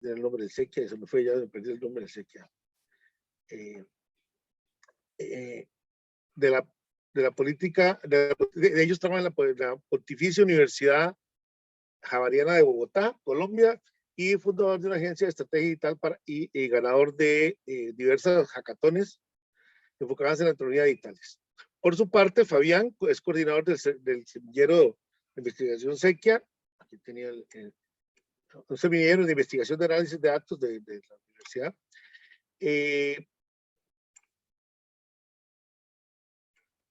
del nombre del sequía, se me fue, ya me perdí el nombre del sequía. De la política, ellos trabajan en la Pontificia Universidad Javeriana de Bogotá, Colombia, y fundador de una agencia de estrategia digital y ganador de diversas hackatones enfocadas en la tecnología digitales. Por su parte, Fabián es coordinador del semillero de investigación Sequia. Aquí tenía un semillero de investigación de análisis de datos de la universidad.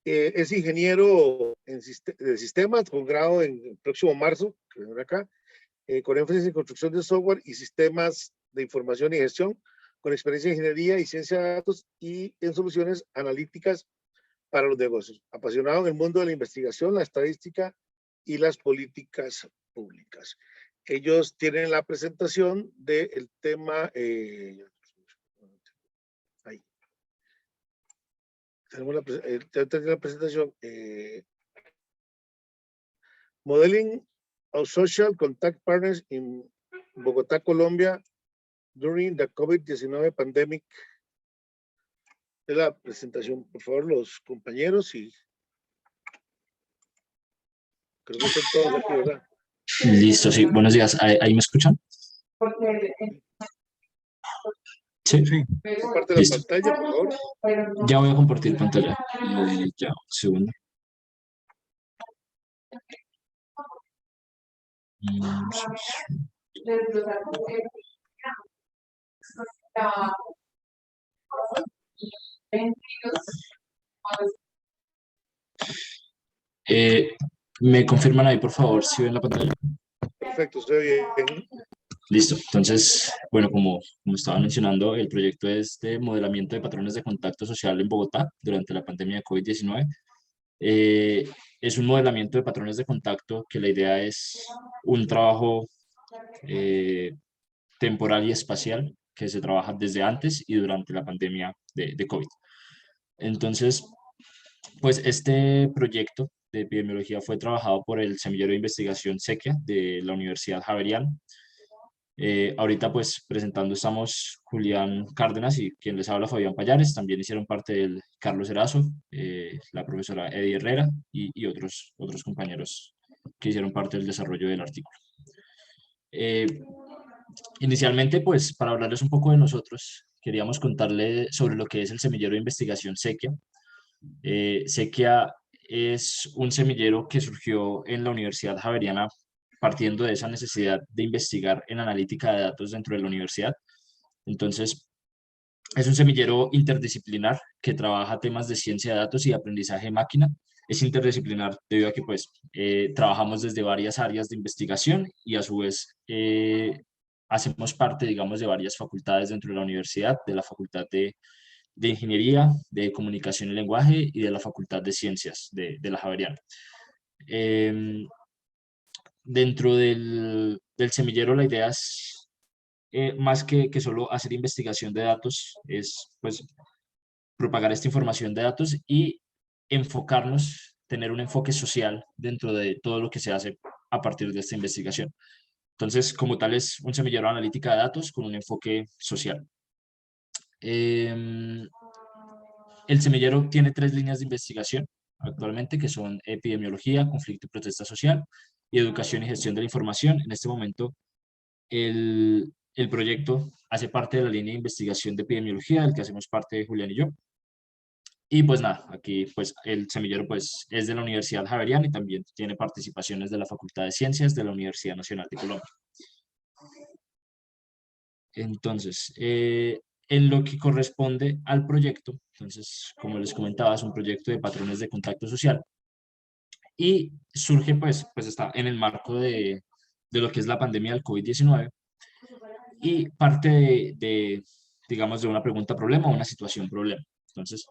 Es ingeniero de sistemas con grado en el próximo marzo, que vendrá acá, con énfasis en construcción de software y sistemas de información y gestión, con experiencia en ingeniería y ciencia de datos y en soluciones analíticas para los negocios. Apasionado en el mundo de la investigación, la estadística y las políticas públicas. Ellos tienen la presentación del tema. Ahí. Tenemos la presentación. Modeling of Social Contact Partners in Bogotá, Colombia, during the COVID-19 pandemic. Es la presentación, por favor, los compañeros, y creo que están todos aquí, ¿verdad? Listo, sí. Buenos días. ¿Ahí me escuchan? Sí. Sí. Comparte la pantalla, por favor. Ya voy a compartir pantalla. Ya, un segundo. ¿Me confirman ahí, por favor, si ven la pantalla? Perfecto, se ve bien. Listo. Entonces, bueno, como estaba mencionando, el proyecto es de modelamiento de patrones de contacto social en Bogotá durante la pandemia de COVID-19. Es un modelamiento de patrones de contacto que la idea es un trabajo temporal y espacial que se trabaja desde antes y durante la pandemia de COVID. Entonces, pues este proyecto de epidemiología fue trabajado por el semillero de investigación Sequia de la Universidad Javeriana. Ahorita pues presentando estamos Julián Cárdenas y quien les habla Fabián Payares. También hicieron parte del Carlos Erazo, la profesora Eddie Herrera y otros compañeros que hicieron parte del desarrollo del artículo. Inicialmente, pues, para hablarles un poco de nosotros, queríamos contarle sobre lo que es el semillero de investigación Sequia. Sequia es un semillero que surgió en la Universidad Javeriana partiendo de esa necesidad de investigar en analítica de datos dentro de la universidad. Entonces, es un semillero interdisciplinar que trabaja temas de ciencia de datos y aprendizaje de máquina. Es interdisciplinar debido a que pues, trabajamos desde varias áreas de investigación y a su vez hacemos parte, digamos, de varias facultades dentro de la universidad, de la Facultad de Ingeniería, de Comunicación y Lenguaje y de la Facultad de Ciencias de la Javeriana. Dentro del semillero la idea es, más que solo hacer investigación de datos, es pues propagar esta información de datos y enfocarnos, tener un enfoque social dentro de todo lo que se hace a partir de esta investigación. Entonces, como tal, es un semillero de analítica de datos con un enfoque social. El semillero tiene 3 líneas de investigación actualmente, que son epidemiología, conflicto y protesta social, y educación y gestión de la información. En este momento, el proyecto hace parte de la línea de investigación de epidemiología, del que hacemos parte Julián y yo. Y pues nada, aquí pues el semillero pues es de la Universidad Javeriana y también tiene participaciones de la Facultad de Ciencias de la Universidad Nacional de Colombia. Entonces, en lo que corresponde al proyecto, entonces, como les comentaba, es un proyecto de patrones de contacto social y surge pues está en el marco de lo que es la pandemia del COVID-19 y parte digamos, de una pregunta-problema o una situación-problema. Entonces,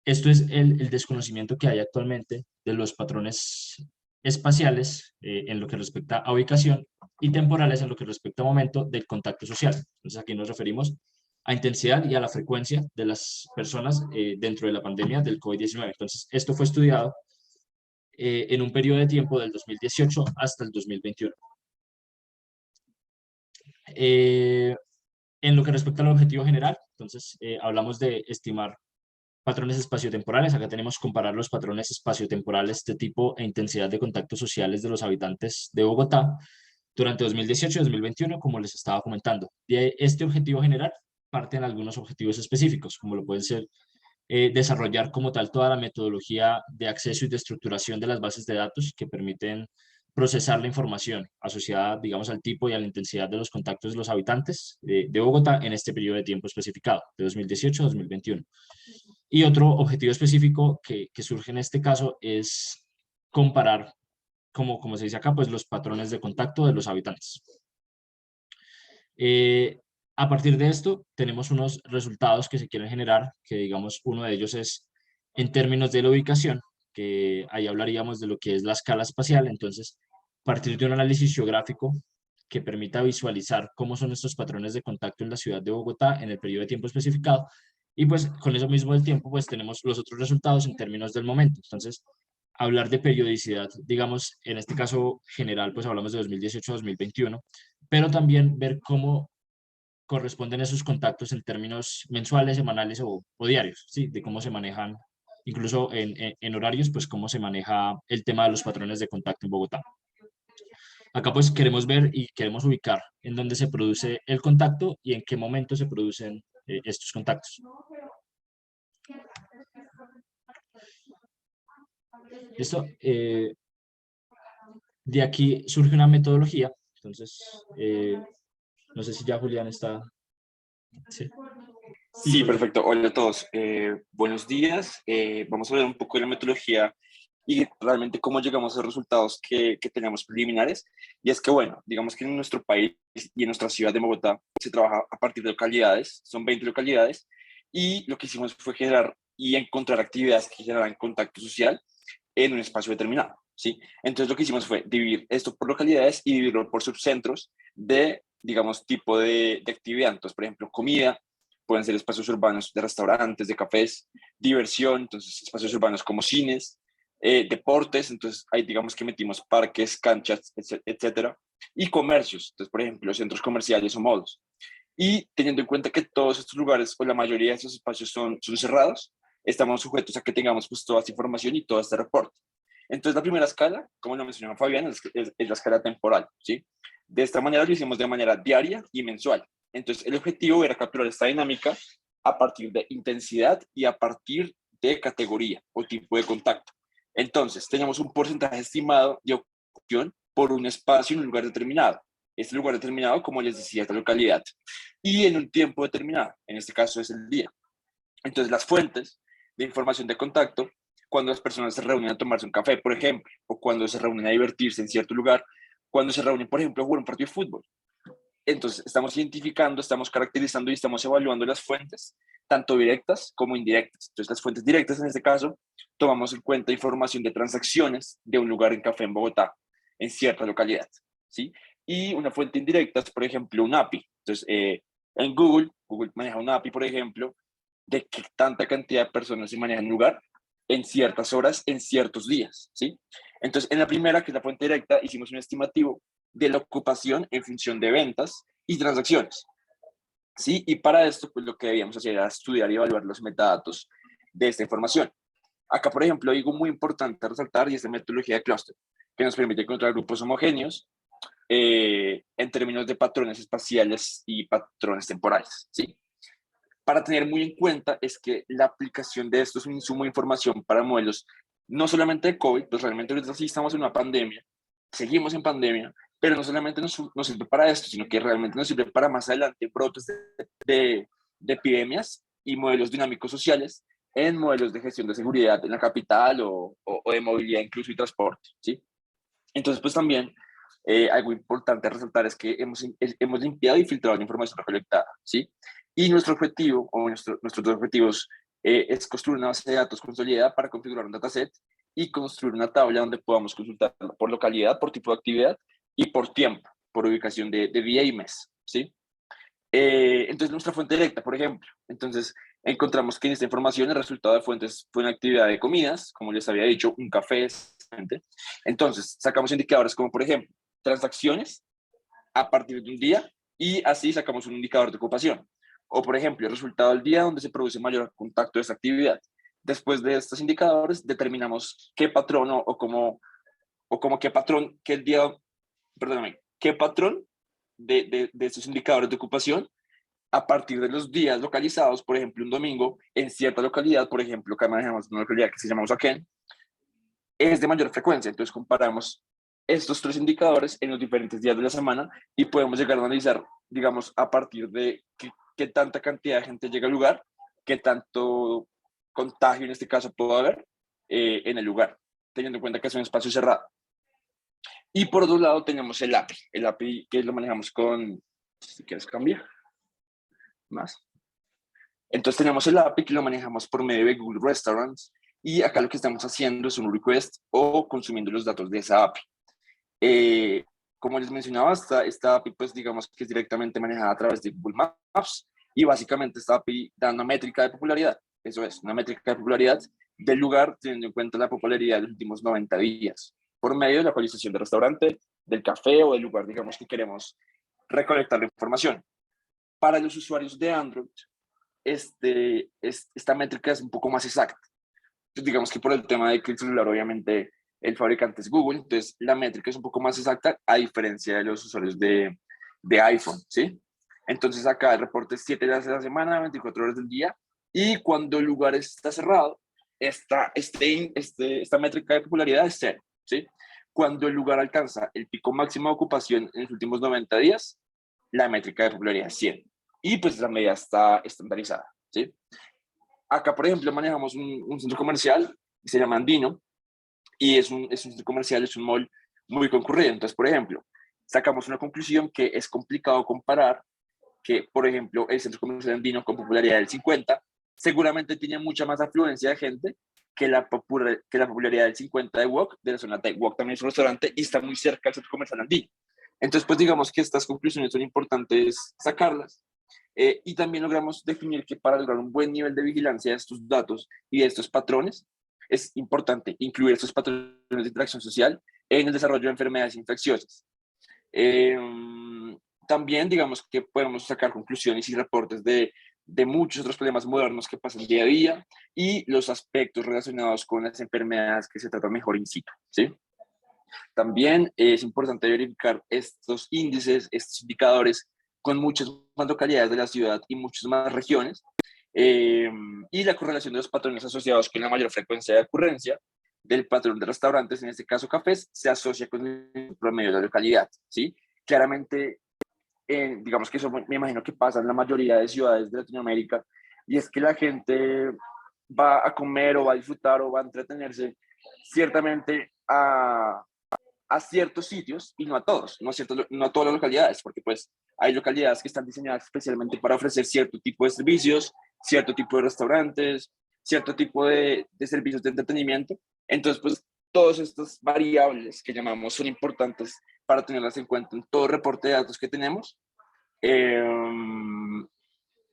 esto es el desconocimiento que hay actualmente de los patrones espaciales en lo que respecta a ubicación y temporales en lo que respecta a momento del contacto social. Entonces aquí nos referimos a intensidad y a la frecuencia de las personas dentro de la pandemia del COVID-19. Entonces esto fue estudiado en un periodo de tiempo del 2018 hasta el 2021. Eh, en lo que respecta al objetivo general, entonces hablamos de estimar patrones espaciotemporales. Acá tenemos comparar los patrones espaciotemporales de tipo e intensidad de contactos sociales de los habitantes de Bogotá durante 2018 y 2021, como les estaba comentando. De este objetivo general parten algunos objetivos específicos, como lo pueden ser desarrollar como tal toda la metodología de acceso y de estructuración de las bases de datos que permiten procesar la información asociada, digamos, al tipo y a la intensidad de los contactos de los habitantes de Bogotá en este periodo de tiempo especificado, de 2018 a 2021. Y otro objetivo específico que surge en este caso es comparar, como se dice acá, pues los patrones de contacto de los habitantes. Eh, a partir de esto, tenemos unos resultados que se quieren generar, que digamos, uno de ellos es en términos de la ubicación, que ahí hablaríamos de lo que es la escala espacial. Entonces, a partir de un análisis geográfico que permita visualizar cómo son estos patrones de contacto en la ciudad de Bogotá en el periodo de tiempo especificado. Y pues con eso mismo del tiempo, pues tenemos los otros resultados en términos del momento. Entonces, hablar de periodicidad, digamos, en este caso general, pues hablamos de 2018 a 2021, pero también ver cómo corresponden esos contactos en términos mensuales, semanales o diarios, ¿sí? De cómo se manejan, incluso en horarios, pues cómo se maneja el tema de los patrones de contacto en Bogotá. Acá pues queremos ver y queremos ubicar en dónde se produce el contacto y en qué momento se producen estos contactos. Esto, de aquí surge una metodología, entonces, no sé si ya Julián está... Sí. Sí, perfecto. Hola a todos. Buenos días. Vamos a hablar un poco de la metodología y realmente cómo llegamos a los resultados que tenemos preliminares. Y es que, bueno, digamos que en nuestro país y en nuestra ciudad de Bogotá se trabaja a partir de localidades, son 20 localidades, y lo que hicimos fue generar y encontrar actividades que generaran contacto social en un espacio determinado, ¿sí? Entonces lo que hicimos fue dividir esto por localidades y dividirlo por subcentros de, digamos, tipo de actividad. Entonces, por ejemplo, comida, pueden ser espacios urbanos de restaurantes, de cafés, diversión, entonces espacios urbanos como cines, deportes, entonces ahí digamos que metimos parques, canchas, etcétera, y comercios, entonces por ejemplo centros comerciales o modos. Y teniendo en cuenta que todos estos lugares o la mayoría de esos espacios son cerrados, estamos sujetos a que tengamos pues toda esta información y todo este reporte. Entonces la primera escala, como lo mencionaba Fabián, es la escala temporal, ¿sí? De esta manera lo hicimos de manera diaria y mensual. Entonces, el objetivo era capturar esta dinámica a partir de intensidad y a partir de categoría o tipo de contacto. Entonces, teníamos un porcentaje estimado de ocupación por un espacio en un lugar determinado. Este lugar determinado, como les decía, esta localidad. Y en un tiempo determinado, en este caso es el día. Entonces, las fuentes de información de contacto, cuando las personas se reúnen a tomarse un café, por ejemplo, o cuando se reúnen a divertirse en cierto lugar, cuando se reúnen, por ejemplo, a jugar un partido de fútbol. Entonces, estamos identificando, estamos caracterizando y estamos evaluando las fuentes, tanto directas como indirectas. Entonces, las fuentes directas, en este caso, tomamos en cuenta información de transacciones de un lugar en café en Bogotá, en cierta localidad, ¿sí? Y una fuente indirecta es, por ejemplo, un API. Entonces, en Google maneja un API, por ejemplo, de que tanta cantidad de personas se manejan en un lugar en ciertas horas, en ciertos días, ¿sí? Entonces, en la primera, que es la fuente directa, hicimos un estimativo de la ocupación en función de ventas y transacciones, ¿sí? Y para esto, pues lo que debíamos hacer era estudiar y evaluar los metadatos de esta información. Acá, por ejemplo, algo muy importante a resaltar y es la metodología de clúster, que nos permite encontrar grupos homogéneos en términos de patrones espaciales y patrones temporales, ¿sí? Para tener muy en cuenta es que la aplicación de esto es un insumo de información para modelos no solamente de COVID, pues realmente ahorita sí estamos en una pandemia, seguimos en pandemia, pero no solamente nos sirve para esto, sino que realmente nos sirve para más adelante brotes de epidemias y modelos dinámicos sociales en modelos de gestión de seguridad en la capital o de movilidad incluso y transporte, ¿sí? Entonces, pues también algo importante a resaltar es que hemos limpiado y filtrado la información recolectada, ¿sí? Y nuestro objetivo, o nuestros dos objetivos, es construir una base de datos consolidada para configurar un dataset y construir una tabla donde podamos consultar por localidad, por tipo de actividad y por tiempo, por ubicación de día y mes, ¿sí? Entonces, nuestra fuente directa, por ejemplo. Entonces, encontramos que en esta información el resultado de fuentes fue una actividad de comidas, como les había dicho, un café. Entonces, sacamos indicadores como, por ejemplo, transacciones a partir de un día y así sacamos un indicador de ocupación. O, por ejemplo, el resultado del día donde se produce mayor contacto de esta actividad. Después de estos indicadores, determinamos qué patrón qué patrón, qué patrón de estos indicadores de ocupación a partir de los días localizados, por ejemplo, un domingo en cierta localidad, por ejemplo, acá manejamos una localidad que se llama Usaquén, es de mayor frecuencia. Entonces comparamos estos 3 indicadores en los diferentes días de la semana y podemos llegar a analizar, digamos, a partir de qué tanta cantidad de gente llega al lugar, qué tanto contagio en este caso puede haber en el lugar, teniendo en cuenta que es un espacio cerrado. Y por otro lado tenemos el API que lo manejamos con, si quieres cambiar, más. Entonces tenemos el API que lo manejamos por medio de Google Restaurants y acá lo que estamos haciendo es un request o consumiendo los datos de esa API. Como les mencionaba, esta API pues digamos que es directamente manejada a través de Google Maps y básicamente esta API da una métrica de popularidad. Eso es, una métrica de popularidad del lugar teniendo en cuenta la popularidad de los últimos 90 días por medio de la actualización del restaurante, del café o del lugar, digamos, que queremos recolectar la información. Para los usuarios de Android, esta métrica es un poco más exacta. Entonces, digamos que por el tema de que el celular, obviamente, el fabricante es Google, entonces la métrica es un poco más exacta a diferencia de los usuarios de iPhone, ¿sí? Entonces acá el reporte es 7 días de la semana, 24 horas del día, y cuando el lugar está cerrado, esta métrica de popularidad es 0, ¿sí? Cuando el lugar alcanza el pico máximo de ocupación en los últimos 90 días, la métrica de popularidad es 100. Y pues la medida está estandarizada, ¿sí? Acá, por ejemplo, manejamos un centro comercial que se llama Andino, y es un centro comercial, es un mall muy concurrido. Entonces, por ejemplo, sacamos una conclusión que es complicado comparar que, por ejemplo, el centro comercial Andino con popularidad del 50 seguramente tiene mucha más afluencia de gente que la popularidad del 50 de Wok, de la zona de Wok también es un restaurante y está muy cerca del centro comercial Andino. Entonces, pues digamos que estas conclusiones son importantes sacarlas. Y también logramos definir que para lograr un buen nivel de vigilancia de estos datos y de estos patrones, es importante incluir estos patrones de interacción social en el desarrollo de enfermedades infecciosas. También digamos que podemos sacar conclusiones y reportes de muchos otros problemas modernos que pasan día a día y los aspectos relacionados con las enfermedades que se tratan mejor in situ, ¿sí? También es importante verificar estos índices, estos indicadores con muchas más localidades de la ciudad y muchas más regiones, y la correlación de los patrones asociados con la mayor frecuencia de ocurrencia del patrón de restaurantes, en este caso cafés, se asocia con el promedio de la localidad, ¿sí? Claramente, digamos que eso me imagino que pasa en la mayoría de ciudades de Latinoamérica, y es que la gente va a comer o va a disfrutar o va a entretenerse ciertamente a ciertos sitios y no a todos, no a todas las localidades, porque pues hay localidades que están diseñadas especialmente para ofrecer cierto tipo de servicios, cierto tipo de restaurantes, cierto tipo de servicios de entretenimiento. Entonces, pues todas estas variables que llamamos son importantes para tenerlas en cuenta en todo reporte de datos que tenemos.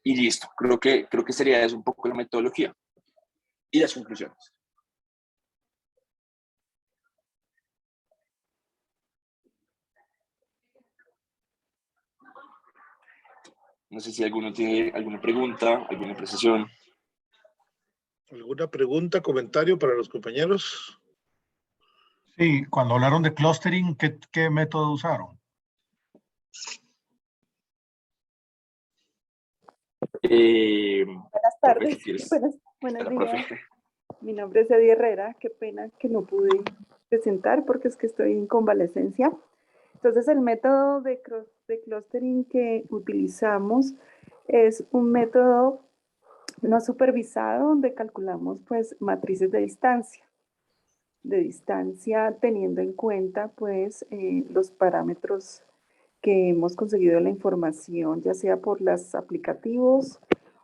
Y listo, creo que sería eso un poco la metodología y las conclusiones. No sé si alguno tiene alguna pregunta, alguna apreciación. ¿Alguna pregunta, comentario para los compañeros? Sí, cuando hablaron de clustering, ¿qué método usaron? Buenas tardes. Buenos días. Profe. Mi nombre es Eddie Herrera. Qué pena que no pude presentar porque es que estoy en convalecencia. Entonces, el método de clustering que utilizamos es un método no supervisado donde calculamos pues matrices de distancia teniendo en cuenta pues los parámetros que hemos conseguido la información, ya sea por los aplicativos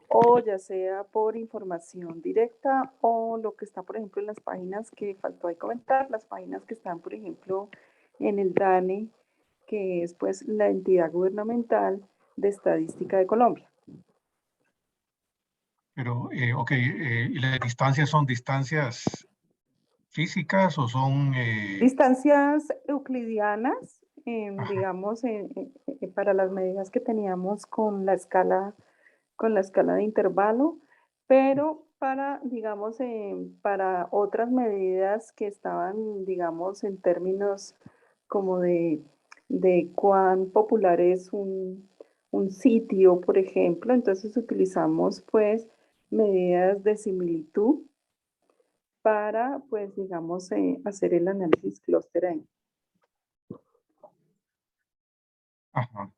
o ya sea por información directa o lo que está, por ejemplo, en las páginas que faltó ahí comentar, las páginas que están, por ejemplo, en el DANE, que es pues la entidad gubernamental de estadística de Colombia. Pero, ok, ¿y las distancias son distancias físicas o son...? Distancias euclidianas, digamos, para las medidas que teníamos con la escala de intervalo, pero para, digamos, para otras medidas que estaban, digamos, en términos como de cuán popular es un sitio, por ejemplo, entonces utilizamos pues medidas de similitud para, pues, digamos, hacer el análisis clúster ahí. Ajá.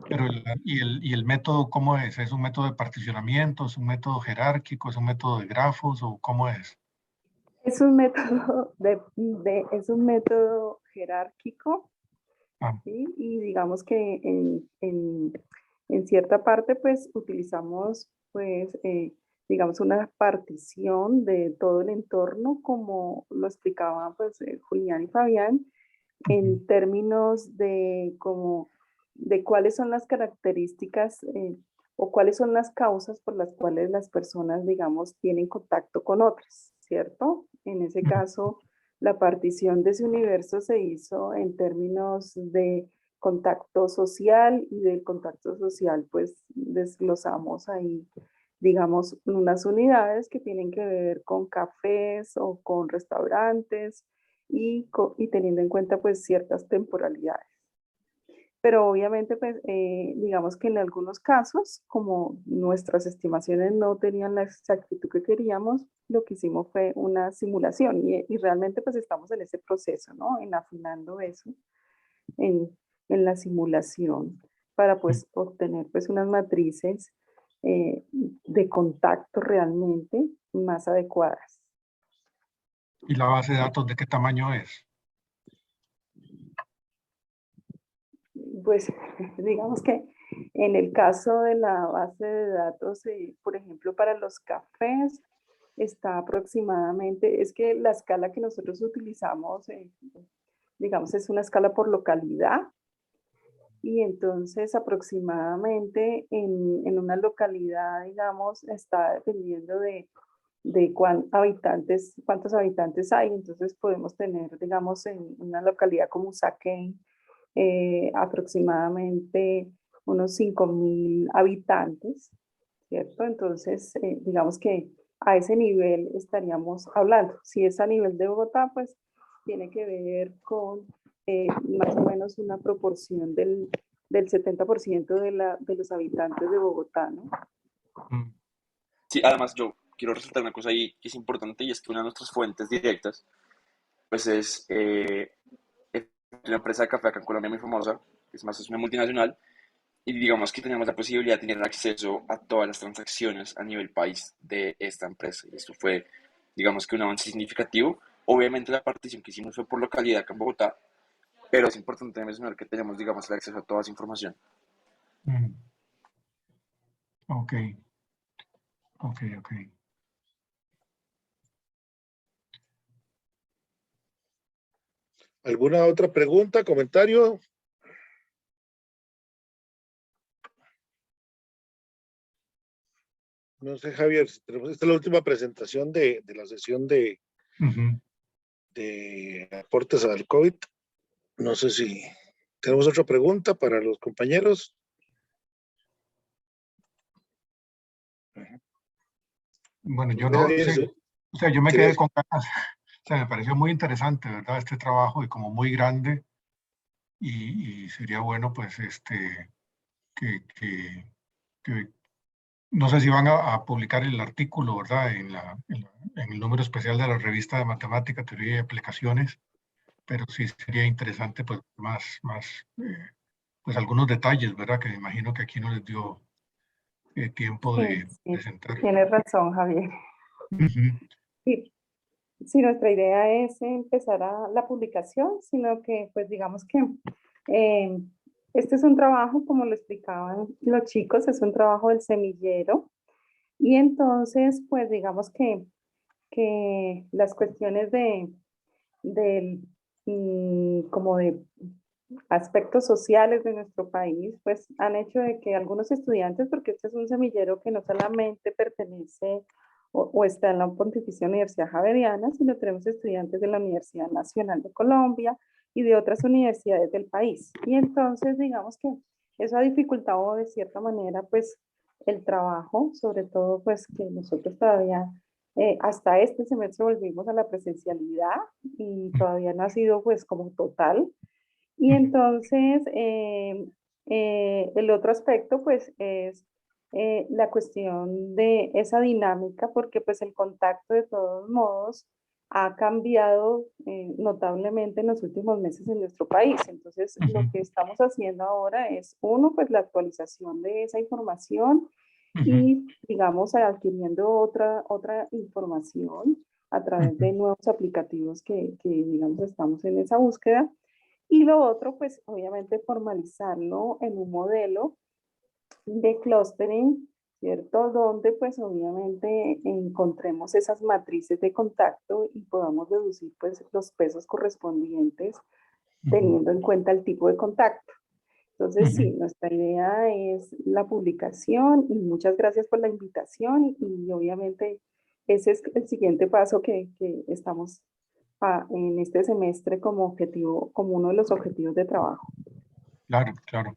Pero y el método, ¿cómo es? ¿Es un método de particionamiento? ¿Es un método jerárquico? ¿Es un método de grafos? ¿O cómo es? Es un método, es un método jerárquico, Ah, ¿sí? Y digamos que en cierta parte, pues, utilizamos, pues, digamos, una partición de todo el entorno, como lo explicaban, pues, Julián y Fabián, en términos de como de cuáles son las características o cuáles son las causas por las cuales las personas, digamos, tienen contacto con otras, ¿cierto? En ese caso, la partición de ese universo se hizo en términos de contacto social y del contacto social, pues desglosamos ahí, digamos, unas unidades que tienen que ver con cafés o con restaurantes y teniendo en cuenta pues ciertas temporalidades. Pero obviamente pues digamos que en algunos casos, como nuestras estimaciones no tenían la exactitud que queríamos, lo que hicimos fue una simulación y realmente pues estamos en ese proceso, ¿no? En afinando eso en, en la simulación para pues obtener pues unas matrices de contacto realmente más adecuadas. ¿y la base de datos de qué tamaño es? Pues digamos que en el caso de la base de datos, por ejemplo, para los cafés, está aproximadamente, es que la escala que nosotros utilizamos, digamos, es una escala por localidad, y entonces aproximadamente en una localidad, digamos, está dependiendo de cuántos habitantes hay. Entonces podemos tener, digamos, en una localidad como Usaquén, aproximadamente unos 5.000 habitantes, ¿cierto? Entonces, digamos que a ese nivel estaríamos hablando. Si es a nivel de Bogotá, pues tiene que ver con más o menos una proporción del 70% de los habitantes de Bogotá, ¿no? Mm, Sí, además yo quiero resaltar una cosa ahí que es importante y es que una de nuestras fuentes directas pues es una empresa de café acá en Colombia muy famosa, es más, es una multinacional y digamos que teníamos la posibilidad de tener acceso a todas las transacciones a nivel país de esta empresa y esto fue digamos que un avance significativo. Obviamente la partición que hicimos fue por localidad acá en Bogotá, pero es importante mencionar que tenemos digamos el acceso a toda esa información. mm. Ok, ok, ok. ¿Alguna otra pregunta, comentario? No sé, Javier, si tenemos, esta es la última presentación de la sesión Ujú. de aportes al COVID. No sé si tenemos otra pregunta para los compañeros. Bueno, yo No sé, no, Javier, sí, o sea, yo me quedé ¿quieres? con ganas. O sea, me pareció muy interesante, ¿verdad? Este trabajo y como muy grande y sería bueno, pues, que, que, que no sé si van a publicar el artículo, ¿verdad? En el número especial de la revista de Matemática, Teoría y Aplicaciones, pero sí sería interesante, pues, pues algunos detalles, ¿verdad? Que me imagino que aquí no les dio tiempo Sí, de sí, presentar. tienes razón, Javier. Ujú, Sí, sí, nuestra idea es empezar la publicación, sino que, pues digamos que eh, este es un trabajo, como lo explicaban los chicos, es un trabajo del semillero. Y entonces, pues digamos que las cuestiones del, como de aspectos sociales de nuestro país, pues han hecho de que algunos estudiantes, porque este es un semillero que no solamente pertenece o está en la Pontificia Universidad Javeriana, sino tenemos estudiantes de la Universidad Nacional de Colombia, y de otras universidades del país. Y entonces, digamos que eso ha dificultado de cierta manera, pues, el trabajo, sobre todo, pues, que nosotros todavía, hasta este semestre volvimos a la presencialidad y todavía no ha sido, pues, como total. Y entonces, el otro aspecto, pues, es la cuestión de esa dinámica, porque pues el contacto de todos modos ha cambiado notablemente en los últimos meses en nuestro país. Entonces, lo que estamos haciendo ahora es, uno, pues la actualización de esa información y, digamos, adquiriendo otra información a través de nuevos aplicativos que, digamos, estamos en esa búsqueda. Y lo otro, pues obviamente formalizarlo en un modelo de clustering, ¿cierto? Donde pues obviamente encontremos esas matrices de contacto y podamos deducir pues los pesos correspondientes teniendo en cuenta el tipo de contacto. Entonces sí, nuestra idea es la publicación y muchas gracias por la invitación y obviamente ese es el siguiente paso que estamos en este semestre como objetivo, como uno de los objetivos de trabajo. Claro, claro.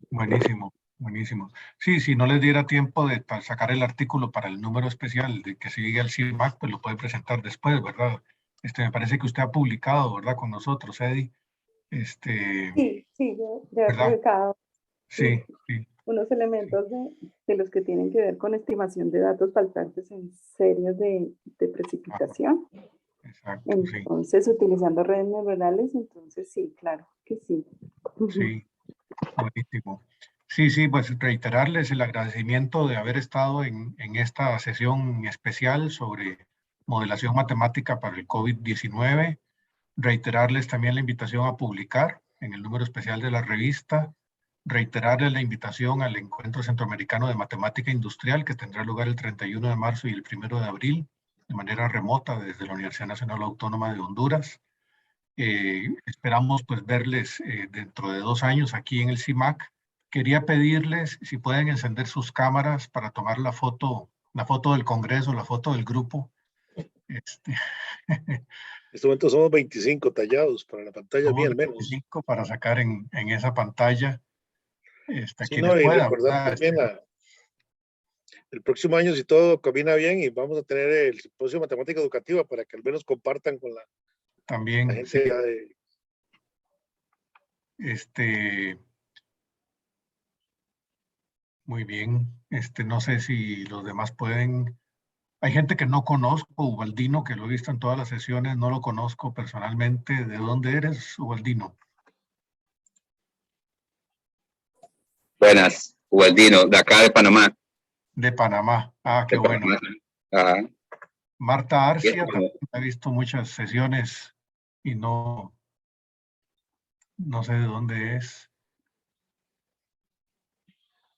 Buenísimo, buenísimo. Sí, si no les diera tiempo de sacar el artículo para el número especial de que sigue al CIMAC, pues lo puede presentar después, ¿verdad? Me parece que usted ha publicado, ¿verdad? Con nosotros, Eddie. Sí, yo he ¿Verdad? publicado Sí, sí. unos elementos de los que tienen que ver con estimación de datos faltantes en series de precipitación. Exacto, sí. Entonces, utilizando redes neuronales, entonces sí, claro que sí. Sí, buenísimo. Sí, sí, pues reiterarles el agradecimiento de haber estado en esta sesión especial sobre modelación matemática para el COVID-19. Reiterarles también la invitación a publicar en el número especial de la revista. Reiterarles la invitación al Encuentro Centroamericano de Matemática Industrial que tendrá lugar el 31 de marzo y el 1 de abril de manera remota desde la Universidad Nacional Autónoma de Honduras. Esperamos pues verles dentro de 2 años aquí en el CIMAC. Quería pedirles si pueden encender sus cámaras para tomar la foto del Congreso, la foto del grupo. En este momento somos 25 tallados para la pantalla mía al menos. 25 para sacar en esa pantalla. Sí, Quienes no, y puedan, recordar ¿verdad? también el próximo año, si todo camina bien, y vamos a tener el simposio de matemática educativa para que al menos compartan con la También, gente sí. ya de... Muy bien. No sé si los demás pueden. Hay gente que no conozco, Ubaldino, que lo he visto en todas las sesiones, no lo conozco personalmente. ¿De dónde eres, Ubaldino? Buenas, Ubaldino, de acá de Panamá. De Panamá. Ah, qué bueno. Ajá. Marta Arcia, también he visto muchas sesiones y no sé de dónde es.